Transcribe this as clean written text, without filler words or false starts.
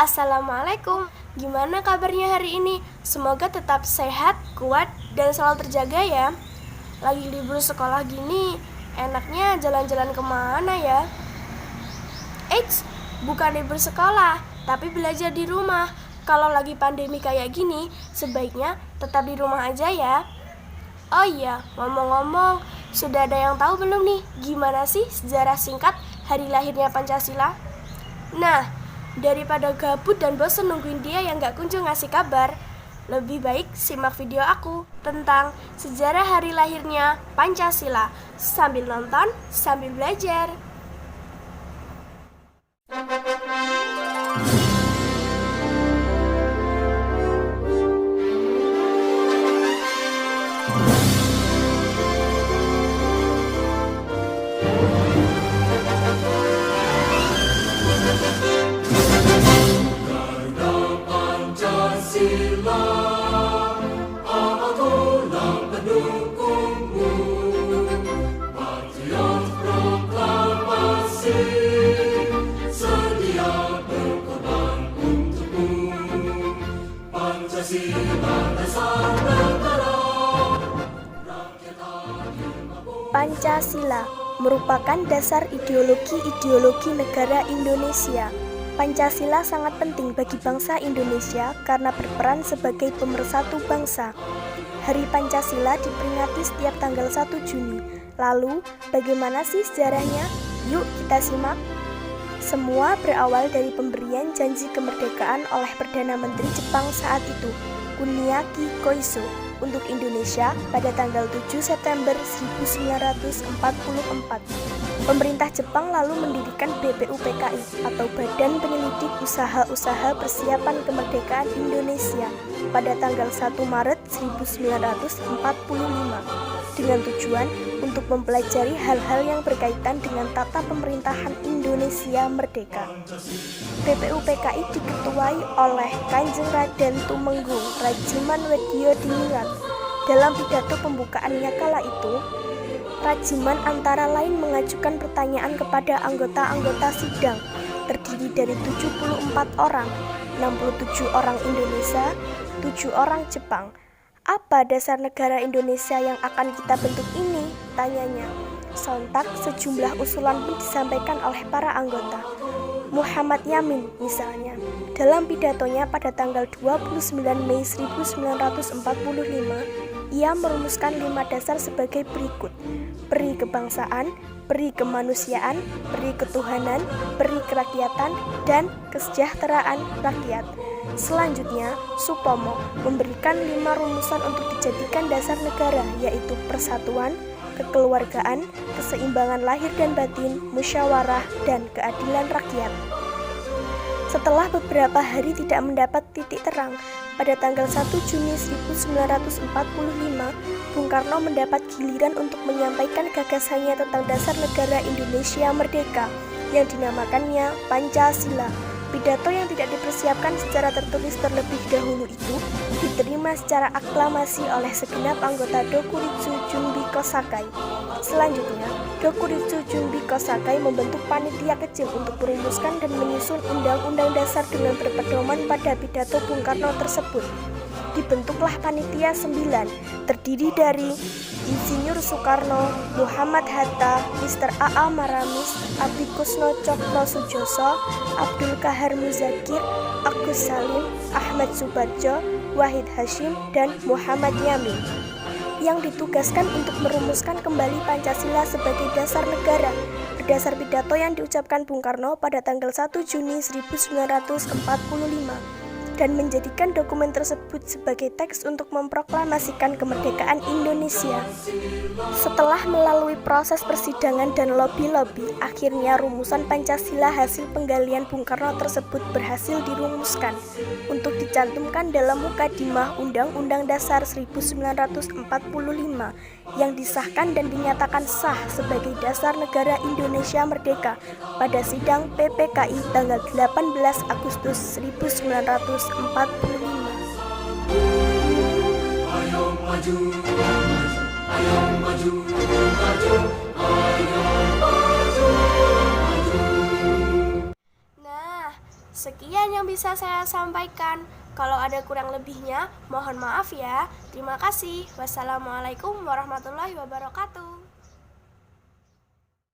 Assalamualaikum, gimana kabarnya hari ini? Semoga tetap sehat, kuat, dan selalu terjaga ya. Lagi libur sekolah gini, enaknya jalan-jalan kemana ya? Eits, bukan libur sekolah, tapi belajar di rumah. Kalau lagi pandemi kayak gini, sebaiknya tetap di rumah aja ya. Oh iya, ngomong-ngomong, sudah ada yang tahu belum nih gimana sih sejarah singkat hari lahirnya Pancasila? Nah, daripada gabut dan bosen nungguin dia yang gak kunjung ngasih kabar, lebih baik simak video aku tentang sejarah hari lahirnya Pancasila sambil nonton, sambil belajar. Pancasila merupakan dasar ideologi negara Indonesia. Pancasila sangat penting bagi bangsa Indonesia karena berperan sebagai pemersatu bangsa. Hari Pancasila diperingati setiap tanggal 1 Juni. Lalu, bagaimana sih sejarahnya? Yuk kita simak. Semua berawal dari pemberian janji kemerdekaan oleh Perdana Menteri Jepang saat itu, Kuniaki Koiso, untuk Indonesia pada tanggal 7 September 1944. Pemerintah Jepang lalu mendirikan BPUPKI atau Badan Penyelidik Usaha-Usaha Persiapan Kemerdekaan Indonesia pada tanggal 1 Maret 1945 dengan tujuan untuk mempelajari hal-hal yang berkaitan dengan tata pemerintahan Indonesia merdeka. BPUPKI diketuai oleh Kanjeng Raden Tumenggung Rajiman Weddiodiningrat. Dalam pidato pembukaannya kala itu, Rajiman antara lain mengajukan pertanyaan kepada anggota-anggota sidang, terdiri dari 74 orang, 67 orang Indonesia, 7 orang Jepang. Apa dasar negara Indonesia yang akan kita bentuk ini? Tanyanya. Sontak sejumlah usulan pun disampaikan oleh para anggota. Muhammad Yamin misalnya, dalam pidatonya pada tanggal 29 Mei 1945, ia merumuskan 5 dasar sebagai berikut: peri kebangsaan, peri kemanusiaan, peri ketuhanan, peri kerakyatan, dan kesejahteraan rakyat. Selanjutnya, Supomo memberikan 5 rumusan untuk dijadikan dasar negara, yaitu persatuan, kekeluargaan, keseimbangan lahir dan batin, musyawarah, dan keadilan rakyat. Setelah beberapa hari tidak mendapat titik terang, pada tanggal 1 Juni 1945, Bung Karno mendapat giliran untuk menyampaikan gagasannya tentang dasar negara Indonesia merdeka yang dinamakannya Pancasila. Pidato yang tidak dipersiapkan secara tertulis terlebih dahulu itu diterima secara aklamasi oleh segenap anggota Dokuritsu Junbi Kosakai. Selanjutnya, Dokuritsu Junbi Kosakai membentuk panitia kecil untuk merumuskan dan menyusun undang-undang dasar dengan berpedoman pada pidato Bung Karno tersebut. Dibentuklah panitia 9, terdiri dari Insinyur Soekarno, Muhammad Hatta, Mr. A.A. Maramis, Adi Kusno Cokro Sujoso, Abdul Kahar Muzakir, Agus Salim, Ahmad Subarjo, Wahid Hashim, dan Muhammad Yamin, yang ditugaskan untuk merumuskan kembali Pancasila sebagai dasar negara berdasar pidato yang diucapkan Bung Karno pada tanggal 1 Juni 1945 dan menjadikan dokumen tersebut sebagai teks untuk memproklamasikan kemerdekaan Indonesia. Setelah melalui proses persidangan dan lobby-lobby, akhirnya rumusan Pancasila hasil penggalian Bung Karno tersebut berhasil dirumuskan untuk dicantumkan dalam Mukadimah Undang-Undang Dasar 1945 yang disahkan dan dinyatakan sah sebagai dasar negara Indonesia merdeka pada sidang PPKI tanggal 18 Agustus 1945. Ayo maju, ayo maju, maju, ayo maju, maju. Sekian yang bisa saya sampaikan. Kalau ada kurang lebihnya, mohon maaf ya. Terima kasih. Wassalamualaikum warahmatullahi wabarakatuh.